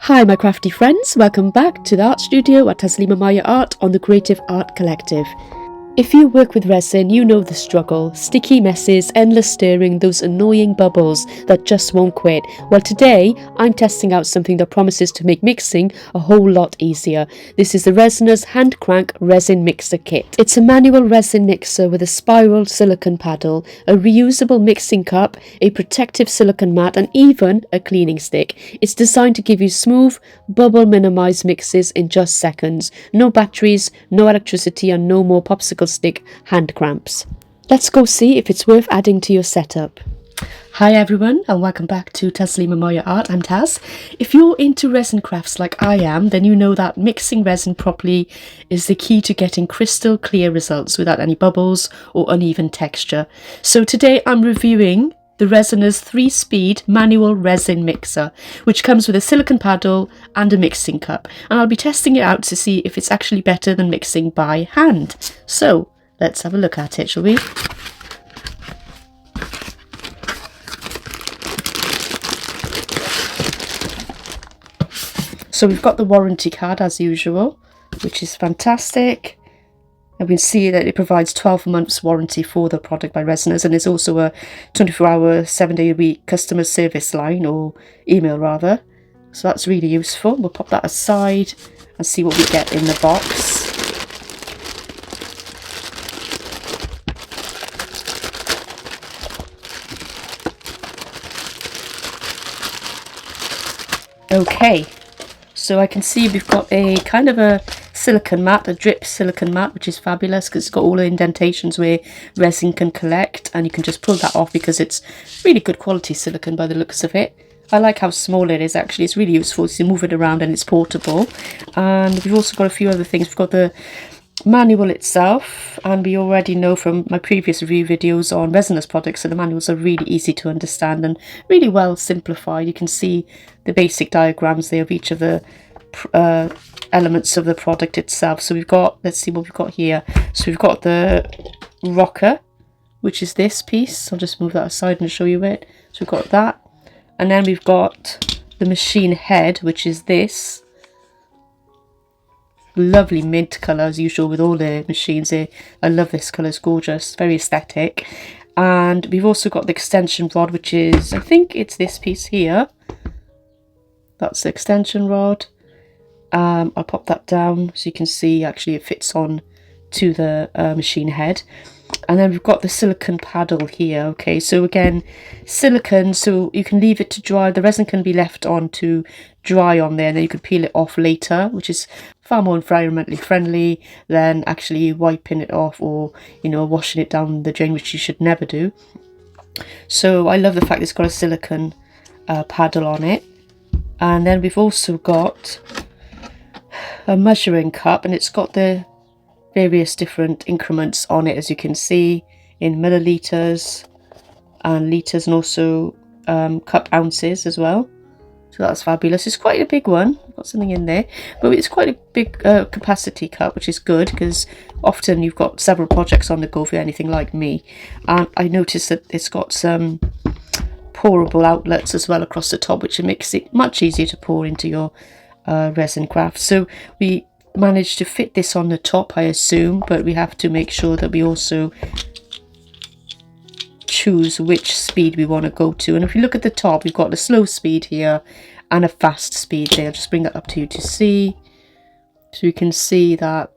Hi my crafty friends, welcome back to the art studio at Taslima Maya Art on the Creative Art Collective. If you work with resin, you know the struggle. Sticky messes, endless stirring, those annoying bubbles that just won't quit. Well, today I'm testing out something that promises to make mixing a whole lot easier. This is the Resiners Hand Crank Resin Mixer Kit. It's a manual resin mixer with a spiral silicone paddle, a reusable mixing cup, a protective silicone mat and even a cleaning stick. It's designed to give you smooth, bubble minimized mixes in just seconds. No batteries, no electricity and no more popsicle stick hand cramps. Let's go see if it's worth adding to your setup. Hi everyone and welcome back to Taslima Maya Art. I'm Taz. If you're into resin crafts like I am, then you know that mixing resin properly is the key to getting crystal clear results without any bubbles or uneven texture. So today I'm reviewing the Resiners 3-speed manual resin mixer, which comes with a silicone paddle and a mixing cup, and I'll be testing it out to see if it's actually better than mixing by hand. So let's have a look at it, shall we? So we've got the warranty card as usual, which is fantastic. And we can see that it provides 12 months warranty for the product by Resiners, and there's also a 24-hour, 7-day-a-week customer service line, or email rather. So that's really useful. We'll pop that aside and see what we get in the box. Okay, so I can see we've got a kind of a silicone mat, a drip silicone mat, which is fabulous because it's got all the indentations where resin can collect, and you can just pull that off because it's really good quality silicone by the looks of it. I like how small it is actually. It's really useful, so you move it around and it's portable. And we've also got a few other things. We've got the manual itself, and we already know from my previous review videos on Resiners products that the manuals are really easy to understand and really well simplified. You can see the basic diagrams there of each of the elements of the product itself. So we've got, let's see what we've got here. So we've got the rocker, which is this piece. I'll just move that aside and show you it. So we've got that, and then we've got the machine head, which is this lovely mint colour as usual with all the machines here. I love this colour, it's gorgeous, very aesthetic. And we've also got the extension rod, which is, I think it's this piece here. That's the extension rod. I'll pop that down so you can see actually it fits on to the machine head. And then we've got the silicone paddle here. Okay, so again, silicone, so you can leave it to dry. The resin can be left on to dry on there, and then you can peel it off later, which is far more environmentally friendly than actually wiping it off or, you know, washing it down the drain, which you should never do. So I love the fact it's got a silicone paddle on it. And then we've also got a measuring cup, and it's got the various different increments on it, as you can see, in milliliters and litres, and also cup ounces as well. So that's fabulous. It's quite a big one. I've got something in there, but it's quite a big capacity cup, which is good because often you've got several projects on the go if you're anything like me. And I noticed that it's got some pourable outlets as well across the top, which makes it much easier to pour into your resin craft. So we managed to fit this on the top, I assume, but we have to make sure that we also choose which speed we want to go to. And if you look at the top, we've got a slow speed here and a fast speed there. I'll just bring that up to you to see. So you can see that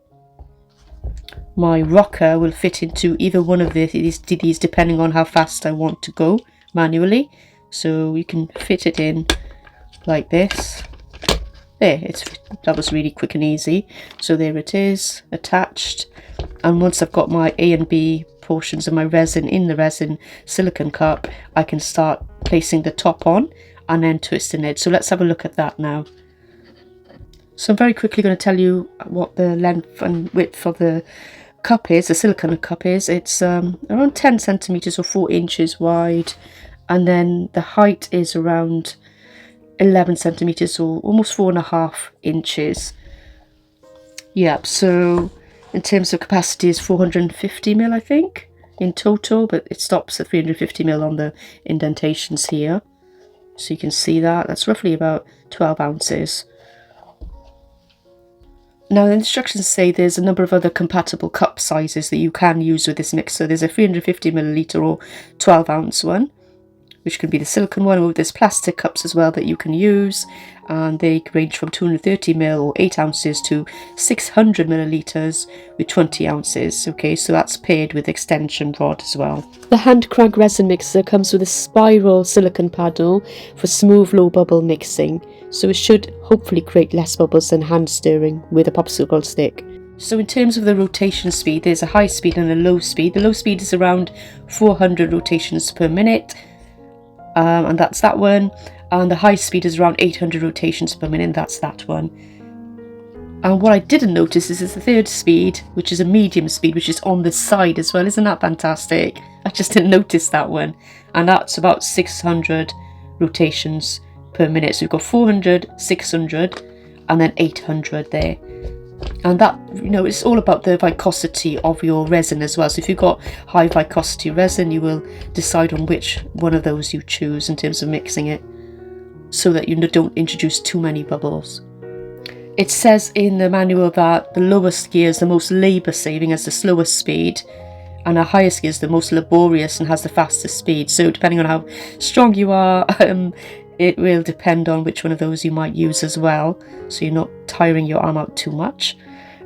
my rocker will fit into either one of these depending on how fast I want to go manually. So you can fit it in like this. There, that was really quick and easy. So there it is, attached. And once I've got my A and B portions of my resin in the resin silicone cup, I can start placing the top on and then twisting it. So let's have a look at that now. So I'm very quickly going to tell you what the length and width of the cup is, the silicone cup is. It's around 10 centimeters or 4 inches wide, and then the height is around 11 centimeters or almost 4.5 inches. Yep, so in terms of capacity is 450 ml, I think, in total, but it stops at 350 ml on the indentations here. So you can see that. That's roughly about 12 ounces. Now the instructions say there's a number of other compatible cup sizes that you can use with this mixer. There's a 350ml or 12 ounce one, which can be the silicone one, or there's plastic cups as well that you can use, and they range from 230ml or 8 ounces to 600ml with 20 ounces. Okay, so that's paired with extension rod as well. The hand crank resin mixer comes with a spiral silicone paddle for smooth low bubble mixing, so it should hopefully create less bubbles than hand stirring with a popsicle stick. So in terms of the rotation speed, there's a high speed and a low speed. The low speed is around 400 rotations per minute, and that's that one. And the high speed is around 800 rotations per minute, and that's that one. And what I didn't notice is the third speed, which is a medium speed, which is on the side as well. Isn't that fantastic? I just didn't notice that one. And that's about 600 rotations per minute. So we've got 400, 600, and then 800 there. And that, you know, it's all about the viscosity of your resin as well. So if you've got high viscosity resin, you will decide on which one of those you choose in terms of mixing it, so that you don't introduce too many bubbles. It says in the manual that the lowest gear is the most labour saving, as the slowest speed, and the highest gear is the most laborious and has the fastest speed. So depending on how strong you are, it will depend on which one of those you might use as well, so you're not tiring your arm out too much.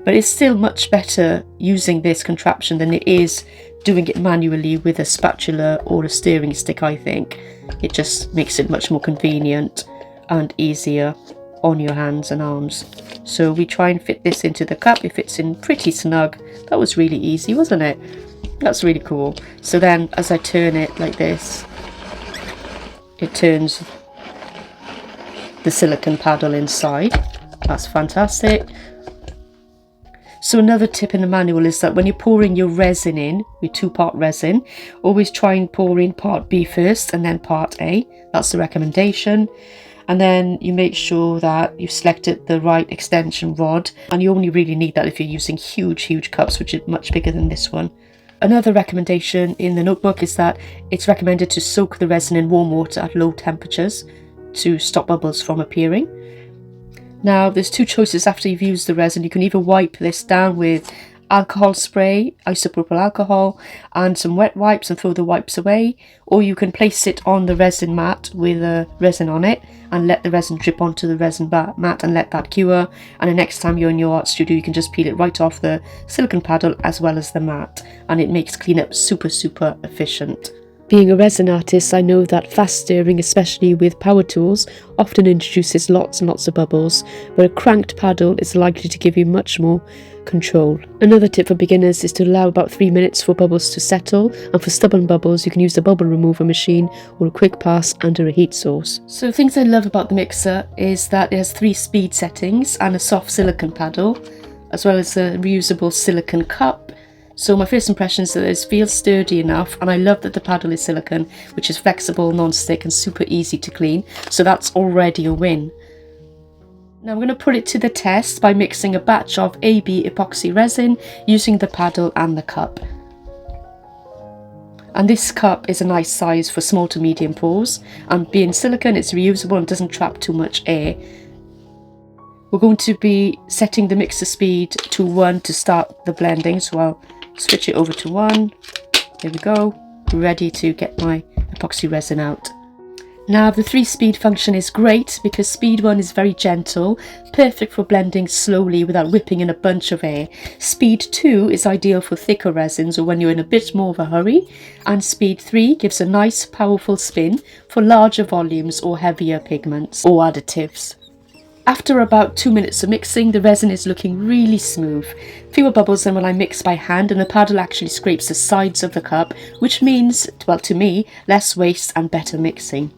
But it's still much better using this contraption than it is doing it manually with a spatula or a stirring stick, I think. It just makes it much more convenient and easier on your hands and arms. So we try and fit this into the cup. It fits in pretty snug. That was really easy, wasn't it? That's really cool. So then as I turn it like this, it turns the silicone paddle inside. That's fantastic. So another tip in the manual is that when you're pouring your resin in, your 2-part resin, always try and pour in part B first and then part A. That's the recommendation. And then you make sure that you've selected the right extension rod, and you only really need that if you're using huge cups, which is much bigger than this one. Another recommendation in the notebook is that it's recommended to soak the resin in warm water at low temperatures to stop bubbles from appearing. Now there's two choices after you've used the resin. You can either wipe this down with alcohol spray, isopropyl alcohol, and some wet wipes and throw the wipes away, or you can place it on the resin mat with a resin on it and let the resin drip onto the resin mat and let that cure, and the next time you're in your art studio you can just peel it right off the silicone paddle as well as the mat, and it makes cleanup super efficient. Being a resin artist, I know that fast stirring, especially with power tools, often introduces lots and lots of bubbles, but a cranked paddle is likely to give you much more control. Another tip for beginners is to allow about 3 minutes for bubbles to settle, and for stubborn bubbles you can use a bubble remover machine or a quick pass under a heat source. So things I love about the mixer is that it has 3 speed settings and a soft silicone paddle, as well as a reusable silicone cup. So my first impression is that it feels sturdy enough, and I love that the paddle is silicone, which is flexible, non-stick and super easy to clean. So that's already a win. Now I'm going to put it to the test by mixing a batch of AB epoxy resin using the paddle and the cup. And this cup is a nice size for small to medium pours, and being silicone it's reusable and doesn't trap too much air. We're going to be setting the mixer speed to 1 to start the blending, so I'll switch it over to 1. There we go, ready to get my epoxy resin out. Now the 3-speed function is great because speed 1 is very gentle, perfect for blending slowly without whipping in a bunch of air. Speed 2 is ideal for thicker resins or when you're in a bit more of a hurry, and speed 3 gives a nice powerful spin for larger volumes or heavier pigments or additives. After about 2 minutes of mixing, the resin is looking really smooth. Fewer bubbles than when I mix by hand, and the paddle actually scrapes the sides of the cup, which means, well, to me, less waste and better mixing.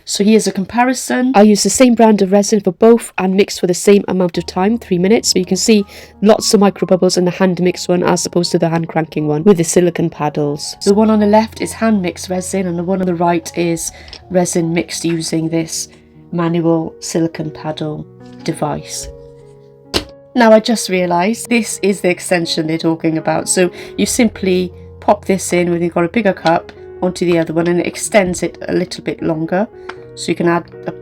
So here's a comparison. I use the same brand of resin for both and mixed for the same amount of time, 3 minutes. So you can see lots of micro bubbles in the hand mixed one as opposed to the hand cranking one with the silicone paddles. The one on the left is hand mixed resin and the one on the right is resin mixed using this manual silicone paddle device. Now I just realised this is the extension they're talking about. So you simply pop this in when you've got a bigger cup onto the other one, and it extends it a little bit longer, so you can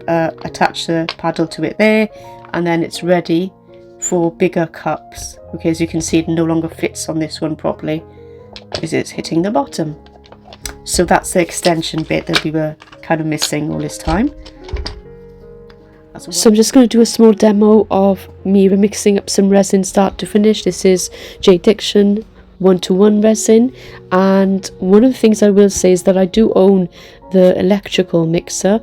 attach the paddle to it there, and then it's ready for bigger cups. Okay, as you can see, it no longer fits on this one properly because it's hitting the bottom. So that's the extension bit that we were kind of missing all this time. So I'm just going to do a small demo of me remixing up some resin start to finish. This is J Diction 1-to-1 resin, and one of the things I will say is that I do own the electrical mixer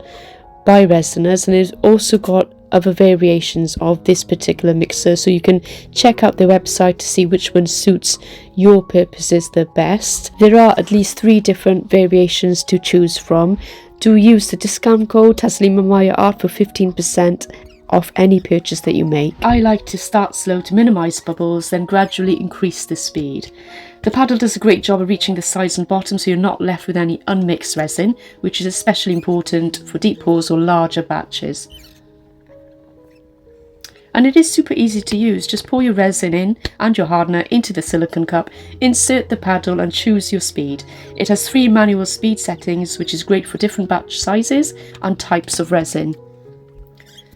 by Resiners, and it's also got other variations of this particular mixer, so you can check out their website to see which one suits your purposes the best. There are at least 3 different variations to choose from. Do use the discount code TaslimaMayaArt for 15% off any purchase that you make. I like to start slow to minimize bubbles, then gradually increase the speed. The paddle does a great job of reaching the sides and bottom, so you're not left with any unmixed resin, which is especially important for deep pours or larger batches. And it is super easy to use. Just pour your resin in and your hardener into the silicone cup, insert the paddle and choose your speed. It has 3 manual speed settings, which is great for different batch sizes and types of resin.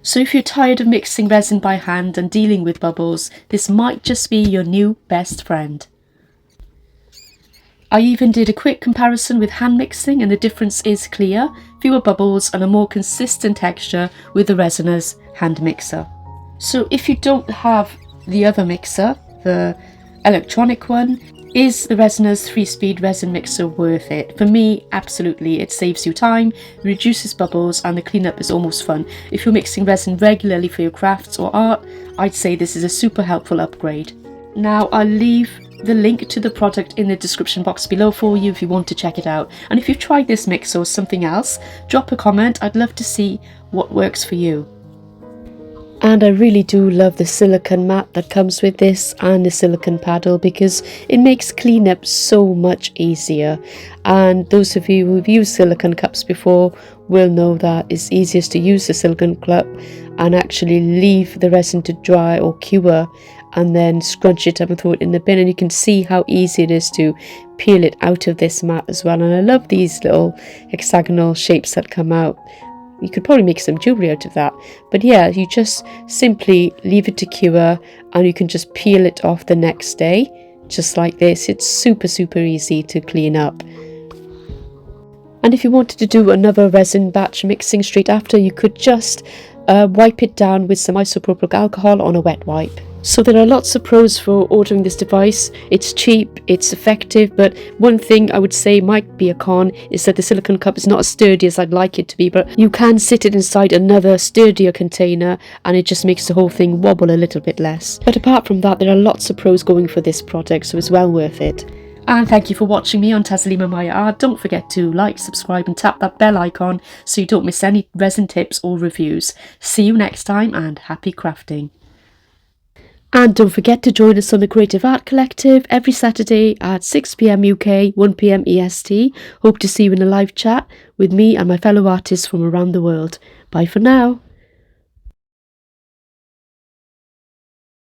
So if you're tired of mixing resin by hand and dealing with bubbles, this might just be your new best friend. I even did a quick comparison with hand mixing, and the difference is clear: fewer bubbles and a more consistent texture with the Resiners hand mixer. So if you don't have the other mixer, the electronic one, is the Resiners 3-speed resin mixer worth it? For me, absolutely. It saves you time, reduces bubbles, and the cleanup is almost fun. If you're mixing resin regularly for your crafts or art, I'd say this is a super helpful upgrade. Now I'll leave the link to the product in the description box below for you if you want to check it out. And if you've tried this mix or something else, drop a comment. I'd love to see what works for you. And I really do love the silicone mat that comes with this and the silicone paddle, because it makes cleanup so much easier. And those of you who've used silicone cups before will know that it's easiest to use the silicone cup and actually leave the resin to dry or cure, and then scrunch it up and throw it in the bin. And you can see how easy it is to peel it out of this mat as well. And I love these little hexagonal shapes that come out. You could probably make some jewellery out of that. But yeah, you just simply leave it to cure and you can just peel it off the next day, just like this. It's super easy to clean up. And if you wanted to do another resin batch mixing straight after, you could just wipe it down with some isopropyl alcohol on a wet wipe. So there are lots of pros for ordering this device. It's cheap, it's effective, but one thing I would say might be a con is that the silicone cup is not as sturdy as I'd like it to be, but you can sit it inside another sturdier container and it just makes the whole thing wobble a little bit less. But apart from that, there are lots of pros going for this product, so it's well worth it. And thank you for watching me on TaslimaMayaArt. Don't forget to like, subscribe and tap that bell icon so you don't miss any resin tips or reviews. See you next time and happy crafting. And don't forget to join us on the Creative Art Collective every Saturday at 6 PM UK, 1 PM EST. Hope to see you in a live chat with me and my fellow artists from around the world. Bye for now.